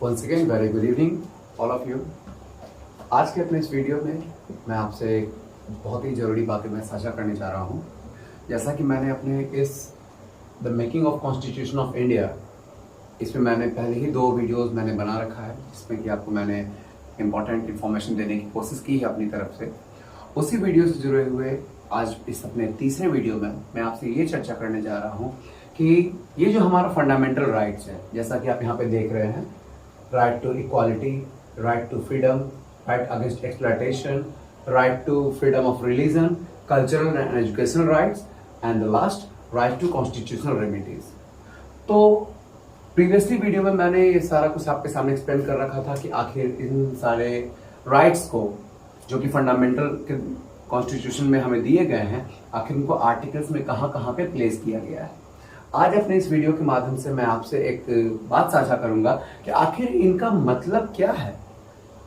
Once again very good evening all of you. आज के अपने इस वीडियो में मैं आपसे बहुत ही ज़रूरी बातें मैं साझा करने जा रहा हूँ। जैसा कि मैंने अपने इस the making of constitution of India, इसमें मैंने पहले ही 2 वीडियोस मैंने बना रखा है जिसमें कि आपको मैंने इम्पॉर्टेंट इन्फॉर्मेशन देने की कोशिश की है अपनी तरफ से। उसी वीडियो से जुड़े हुए आज इस अपने तीसरे वीडियो में मैं आपसे ये चर्चा करने जा रहा हूँ कि ये जो हमारा फंडामेंटल राइट्स है, जैसा कि आप यहाँ पे देख रहे हैं, right to equality, right to freedom, right against exploitation, right to freedom of religion, cultural and educational rights and the last right to constitutional remedies. तो प्रीवियसली वीडियो में मैंने ये सारा कुछ आपके सामने एक्सप्लेन कर रखा था कि आखिर इन सारे राइट्स को जो कि फंडामेंटल कॉन्स्टिट्यूशन में हमें दिए गए हैं, आखिर उनको आर्टिकल्स में कहाँ कहाँ पे प्लेस किया गया है। आज अपने इस वीडियो के माध्यम से मैं आपसे एक बात साझा करूंगा कि आखिर इनका मतलब क्या है,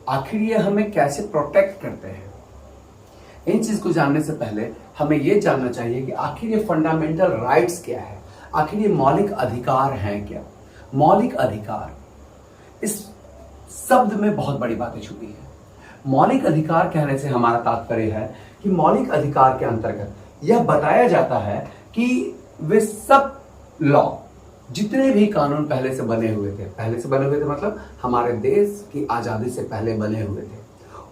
आखिर ये हमें कैसे प्रोटेक्ट करते हैं। इन चीज को जानने से पहले हमें ये जानना चाहिए कि आखिर ये फंडामेंटल राइट्स क्या है, आखिर ये मौलिक अधिकार हैं क्या। मौलिक अधिकार, इस शब्द में बहुत बड़ी बातें छुपी है। मौलिक अधिकार कहने से हमारा तात्पर्य है कि मौलिक अधिकार के अंतर्गत यह बताया जाता है कि वे सब लॉ, जितने भी कानून पहले से बने हुए थे मतलब हमारे देश की आजादी से पहले बने हुए थे,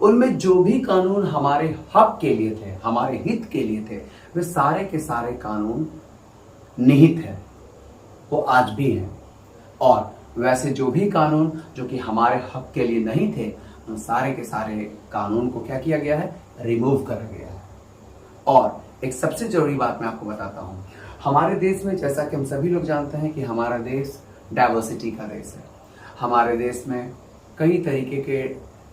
उनमें जो भी कानून हमारे हक के लिए थे, हमारे हित के लिए थे, वे सारे के सारे कानून निहित हैं, वो आज भी हैं। और वैसे जो भी कानून जो कि हमारे हक के लिए नहीं थे, उन सारे के सारे कानून को क्या किया गया है, रिमूव कर गया है। और एक सबसे जरूरी बात मैं आपको बताता हूं, हमारे देश में, जैसा कि हम सभी लोग जानते हैं कि हमारा देश डाइवर्सिटी का देश है। हमारे देश में कई तरीके के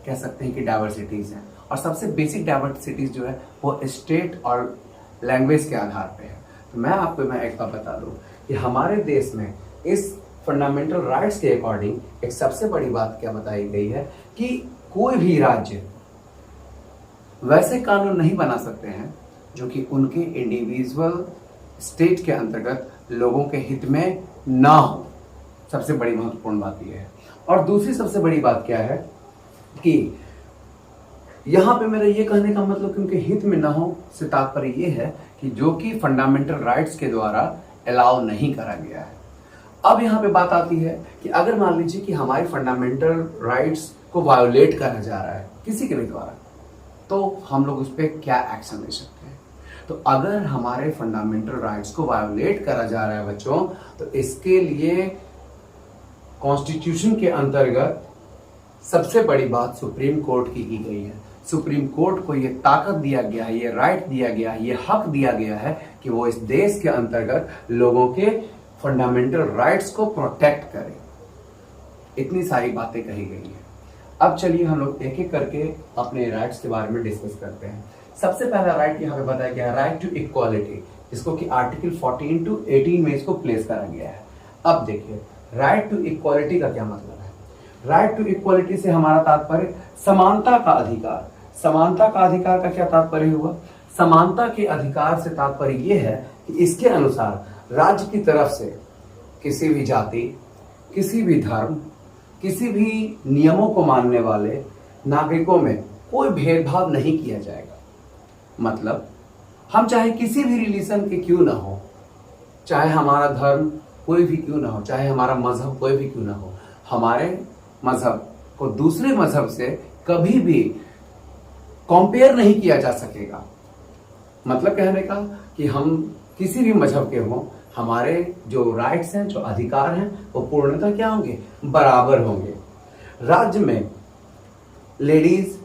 कह सकते हैं कि डाइवर्सिटीज हैं, और सबसे बेसिक डाइवर्सिटीज जो है वो स्टेट और लैंग्वेज के आधार पे है। तो मैं एक बात बता दूं कि हमारे देश में इस फंडामेंटल राइट्स के अकॉर्डिंग एक सबसे बड़ी बात क्या बताई गई है कि कोई भी राज्य वैसे कानून नहीं बना सकते हैं जो कि उनके इंडिविजुअल स्टेट के अंतर्गत लोगों के हित में ना हो। सबसे बड़ी महत्वपूर्ण बात यह है। और दूसरी सबसे बड़ी बात क्या है कि यहां पे मेरा ये कहने का मतलब कि उनके हित में ना हो से तात्पर्य ये है कि जो कि फंडामेंटल राइट्स के द्वारा अलाउ नहीं करा गया है। अब यहाँ पे बात आती है कि अगर मान लीजिए कि हमारी फंडामेंटल राइट्स को वायोलेट करा जा रहा है किसी के भी द्वारा, तो हम लोग उस पर क्या एक्शन ले सकते हैं। तो अगर हमारे फंडामेंटल राइट्स को वायोलेट करा जा रहा है बच्चों, तो इसके लिए कॉन्स्टिट्यूशन के अंतर्गत सबसे बड़ी बात सुप्रीम कोर्ट की गई है। सुप्रीम कोर्ट को यह ताकत दिया गया है, ये राइट दिया गया है, ये हक दिया गया है कि वो इस देश के अंतर्गत लोगों के फंडामेंटल राइट्स को प्रोटेक्ट करे। इतनी सारी बातें कही गई हैं। अब चलिए हम लोग एक एक करके अपने राइट्स के बारे में डिस्कस करते हैं। सबसे पहला राइट यहाँ पे बताया गया है राइट टू इक्वालिटी, जिसको कि आर्टिकल 14 to 18 में इसको प्लेस करा गया है। अब देखिए राइट टू इक्वालिटी का क्या मतलब है। राइट टू इक्वालिटी से हमारा तात्पर्य समानता का अधिकार। समानता का अधिकार का क्या तात्पर्य हुआ? समानता के अधिकार से तात्पर्य यह है कि इसके अनुसार राज्य की तरफ से किसी भी जाति, किसी भी धर्म, किसी भी नियमों को मानने वाले नागरिकों में कोई भेदभाव नहीं किया जाएगा। मतलब हम चाहे किसी भी रिलीजन के क्यों ना हो, चाहे हमारा धर्म कोई भी क्यों ना हो, चाहे हमारा मजहब कोई भी क्यों ना हो, हमारे मजहब को दूसरे मजहब से कभी भी कंपेयर नहीं किया जा सकेगा। मतलब कहने का कि हम किसी भी मजहब के हों, हमारे जो राइट्स हैं, जो अधिकार हैं, वो पूर्णतः क्या होंगे, बराबर होंगे। राज्य में लेडीज,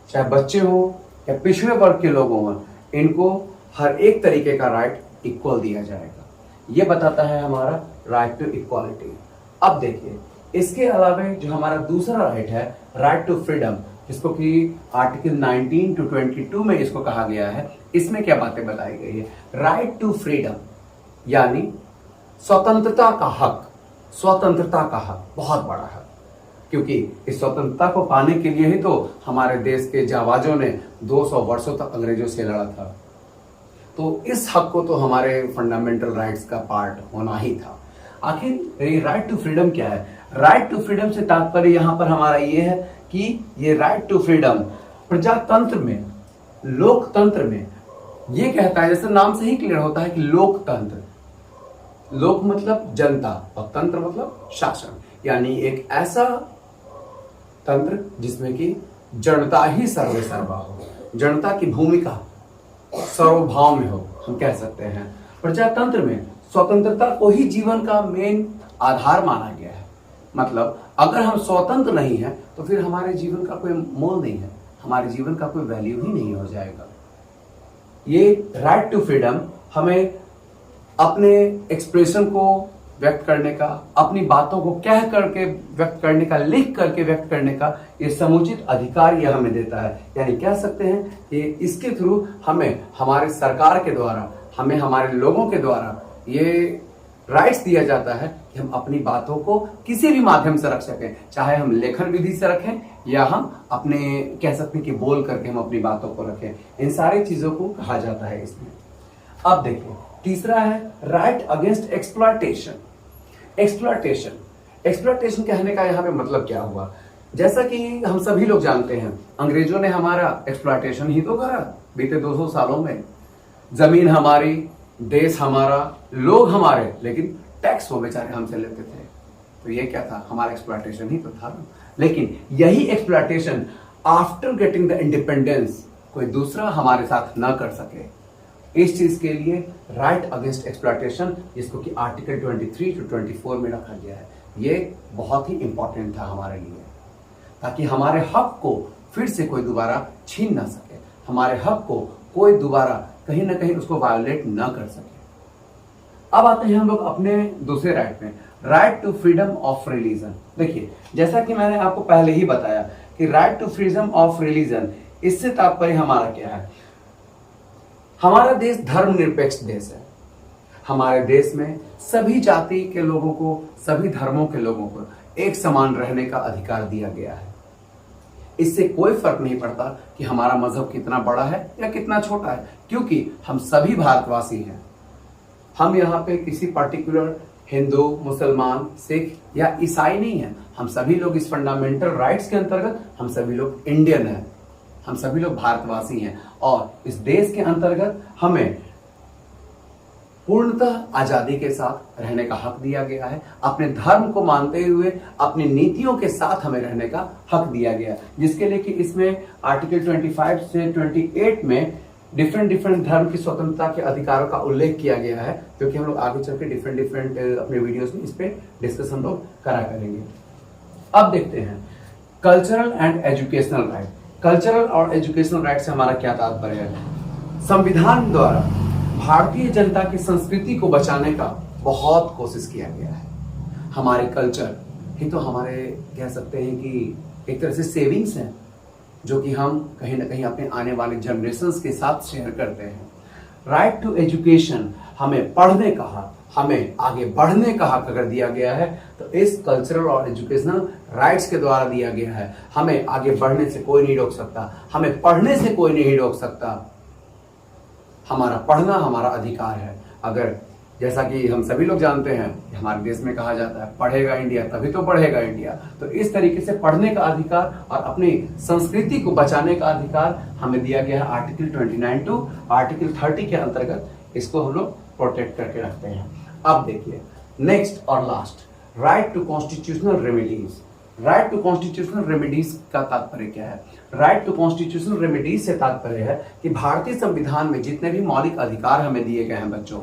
चाहे बच्चे हो या पिछड़े वर्ग के लोग हों, इनको हर एक तरीके का राइट इक्वल दिया जाएगा। ये बताता है हमारा राइट टू इक्वालिटी। अब देखिए इसके अलावा जो हमारा दूसरा राइट है राइट टू फ्रीडम, जिसको कि आर्टिकल 19 to 22 में इसको कहा गया है। इसमें क्या बातें बताई गई है? राइट टू फ्रीडम यानी स्वतंत्रता का हक। स्वतंत्रता का हक बहुत बड़ा हक, क्योंकि इस स्वतंत्रता को पाने के लिए ही तो हमारे देश के जाबाजों ने 200 वर्षों तक अंग्रेजों से लड़ा था। तो इस हक को तो हमारे फंडामेंटल राइट्स का पार्ट होना ही था। आखिर राइट टू फ्रीडम क्या है? राइट टू फ्रीडम से तात्पर्य यहां पर हमारा ये है कि ये राइट टू फ्रीडम प्रजातंत्र में, लोकतंत्र में ये कहता है, जैसे नाम से ही क्लियर होता है कि लोकतंत्र, लोक मतलब जनता और तंत्र मतलब शासन, यानी एक ऐसा तंत्र जिसमें कि जनता ही सर्वे सर्वा हो, जनता की भूमिका सर्वभाव में हो, हम कह सकते हैं। प्रजातंत्र में स्वतंत्रता को ही जीवन का मेन आधार माना गया है। मतलब अगर हम स्वतंत्र नहीं हैं तो फिर हमारे जीवन का कोई मोल नहीं है, हमारे जीवन का कोई वैल्यू ही नहीं हो जाएगा। ये राइट टू फ्रीडम हमें अपने एक्सप्रेशन को व्यक्त करने का, अपनी बातों को कह करके व्यक्त करने का, लिख करके व्यक्त करने का ये समुचित अधिकार ये हमें देता है। यानी कह सकते हैं कि इसके थ्रू हमें हमारे सरकार के द्वारा, हमें हमारे लोगों के द्वारा ये राइट्स दिया जाता है कि हम अपनी बातों को किसी भी माध्यम से रख सकें, चाहे हम लेखन विधि से रखें या हम अपने कह सकते हैं कि बोल करके हम अपनी बातों को रखें। इन सारी चीजों को कहा जाता है इसमें। अब देखिए तीसरा है राइट अगेंस्ट एक्सप्लॉयटेशन। एक्सप्लॉयटेशन कहने का यहाँ पे मतलब क्या हुआ? जैसा कि हम सभी लोग जानते हैं, अंग्रेजों ने हमारा एक्सप्लॉयटेशन ही तो करा बीते 200 सालों में। जमीन हमारी, देश हमारा, लोग हमारे, लेकिन टैक्स वो बेचारे हमसे लेते थे। तो ये क्या था? हमारा एक्सप्लॉयटेशन ही तो था। लेकिन यही exploitation after getting the independence कोई दूसरा हमारे साथ ना कर सके, इस चीज के लिए राइट अगेंस्ट एक्सप्लॉयटेशन, जिसको कि आर्टिकल 23 to 24 में रखा गया है, ये बहुत ही इंपॉर्टेंट था हमारे लिए, ताकि हमारे हक को फिर से कोई दोबारा छीन ना सके, हमारे हक को कोई दोबारा कहीं ना कहीं उसको वायोलेट ना कर सके। अब आते हैं हम लोग अपने दूसरे राइट में, right to freedom of religion. देखिए जैसा कि मैंने आपको पहले ही बताया कि right to freedom of religion, इससे तात्पर्य हमारा क्या है? हमारा देश धर्मनिरपेक्ष देश है। हमारे देश में सभी जाति के लोगों को, सभी धर्मों के लोगों को एक समान रहने का अधिकार दिया गया है। इससे कोई फर्क नहीं पड़ता कि हमारा मजहब कितना बड़ा है या कितना छोटा है, क्योंकि हम सभी भारतवासी हैं। हम यहाँ पे किसी पर्टिकुलर हिंदू, मुसलमान, सिख या ईसाई नहीं है। हम सभी लोग इस फंडामेंटल राइट्स के अंतर्गत हम सभी लोग इंडियन हैं, हम सभी लोग भारतवासी हैं और इस देश के अंतर्गत हमें पूर्णतः आजादी के साथ रहने का हक दिया गया है। अपने धर्म को मानते हुए अपनी नीतियों के साथ हमें रहने का हक दिया गया, जिसके लिए कि इसमें आर्टिकल 25 से 28 में डिफरेंट धर्म की स्वतंत्रता के अधिकारों का उल्लेख किया गया है, क्योंकि हम लोग आगे चल के डिफरेंट अपने वीडियोस में इस पे डिस्कस हम लोग करा करेंगे। अब देखते हैं cultural and educational right. Cultural और एजुकेशनल राइट से हमारा क्या तात्पर्य है? संविधान द्वारा भारतीय जनता की संस्कृति को बचाने का बहुत कोशिश किया गया है। हमारे कल्चर ही तो हमारे कह सकते हैं कि एक तरह से सेविंग्स हैं, जो कि हम कहीं ना कहीं अपने आने वाले जनरेशंस के साथ शेयर करते हैं। राइट टू एजुकेशन, हमें पढ़ने का हक, हमें आगे बढ़ने का हक अगर दिया गया है तो इस कल्चरल और एजुकेशनल राइट्स के द्वारा दिया गया है। हमें आगे बढ़ने से कोई नहीं रोक सकता, हमें पढ़ने से कोई नहीं रोक सकता। हमारा पढ़ना हमारा अधिकार है। अगर जैसा कि हम सभी लोग जानते हैं कि हमारे देश में कहा जाता है पढ़ेगा इंडिया तभी तो बढ़ेगा इंडिया, तो इस तरीके से पढ़ने का अधिकार और अपनी संस्कृति को बचाने का अधिकार हमें दिया गया है आर्टिकल 29 टू आर्टिकल 30 के अंतर्गत। इसको हम लोग प्रोटेक्ट करके रखते हैं। अब देखिए नेक्स्ट और last, right to constitutional remedies. Right to constitutional remedies का तात्पर्य क्या है? राइट टू कॉन्स्टिट्यूशनल रेमेडीज से तात्पर्य है कि भारतीय संविधान में जितने भी मौलिक अधिकार हमें दिए गए हैं बच्चों,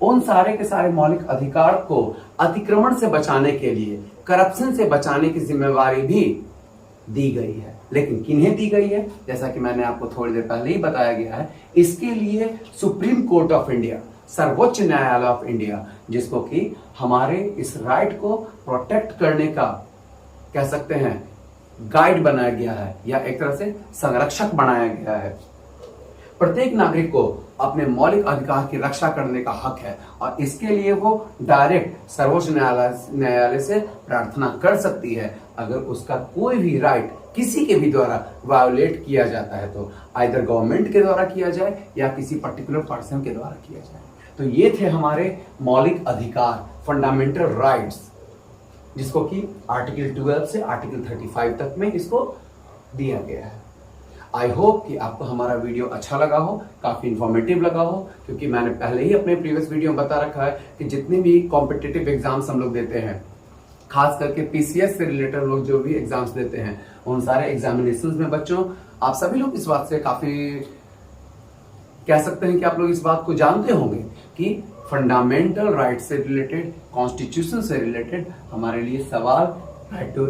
उन सारे के सारे मौलिक अधिकार को अतिक्रमण से बचाने के लिए, करप्शन से बचाने की जिम्मेवारी भी दी गई है। लेकिन किन्हें दी गई है? जैसा कि मैंने आपको थोड़ी देर पहले ही बताया गया है, इसके लिए सुप्रीम कोर्ट ऑफ इंडिया, सर्वोच्च न्यायालय ऑफ इंडिया, जिसको कि हमारे इस राइट को प्रोटेक्ट करने का कह सकते हैं गाइड बनाया गया है या एक तरह से संरक्षक बनाया गया है। प्रत्येक नागरिक को अपने मौलिक अधिकार की रक्षा करने का हक है और इसके लिए वो डायरेक्ट सर्वोच्च न्यायालय से प्रार्थना कर सकती है। अगर उसका कोई भी राइट किसी के भी द्वारा वायोलेट किया जाता है तो आइदर गवर्नमेंट के द्वारा किया जाए या किसी पर्टिकुलर पर्सन के द्वारा किया जाए। तो ये थे हमारे मौलिक अधिकार, फंडामेंटल राइट्स। जिसको कि आर्टिकल 12 से आर्टिकल 35 तक में इसको दिया गया है। आई होप कि आपको हमारा वीडियो अच्छा लगा हो, काफी इंफॉर्मेटिव लगा हो, क्योंकि मैंने पहले ही अपने प्रीवियस वीडियो में बता रखा है कि जितने भी कॉम्पिटिटिव एग्जाम्स हम लोग देते हैं, खास करके पीसीएस से रिलेटेड लोग जो भी एग्जाम्स देते हैं, उन सारे एग्जामिनेशंस में बच्चों आप सभी लोग इस बात से काफी कह सकते हैं कि आप लोग इस बात को जानते होंगे कि फंडामेंटल राइट से रिलेटेड, कॉन्स्टिट्यूशन से रिलेटेड हमारे लिए सवाल राइट टू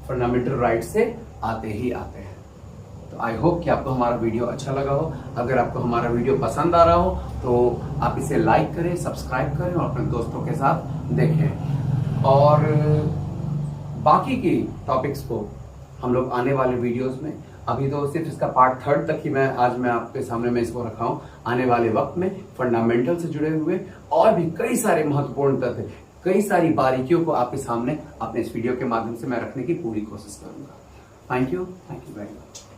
फंडामेंटल राइट से आते ही आते हैं। तो आई होप कि आपको हमारा वीडियो अच्छा लगा हो। अगर आपको हमारा वीडियो पसंद आ रहा हो तो आप इसे लाइक करें, सब्सक्राइब करें और अपने दोस्तों के साथ देखें। और बाकी की टॉपिक्स को हम लोग आने वाले वीडियोस में, अभी तो सिर्फ इसका पार्ट 3 तक ही आज मैं आपके सामने मैं इसको रखा हूँ। आने वाले वक्त में फंडामेंटल से जुड़े हुए और भी कई सारे महत्वपूर्ण तथ्य, कई सारी बारीकियों को आपके सामने अपने इस वीडियो के माध्यम से मैं रखने की पूरी कोशिश करूंगा। Thank you very much.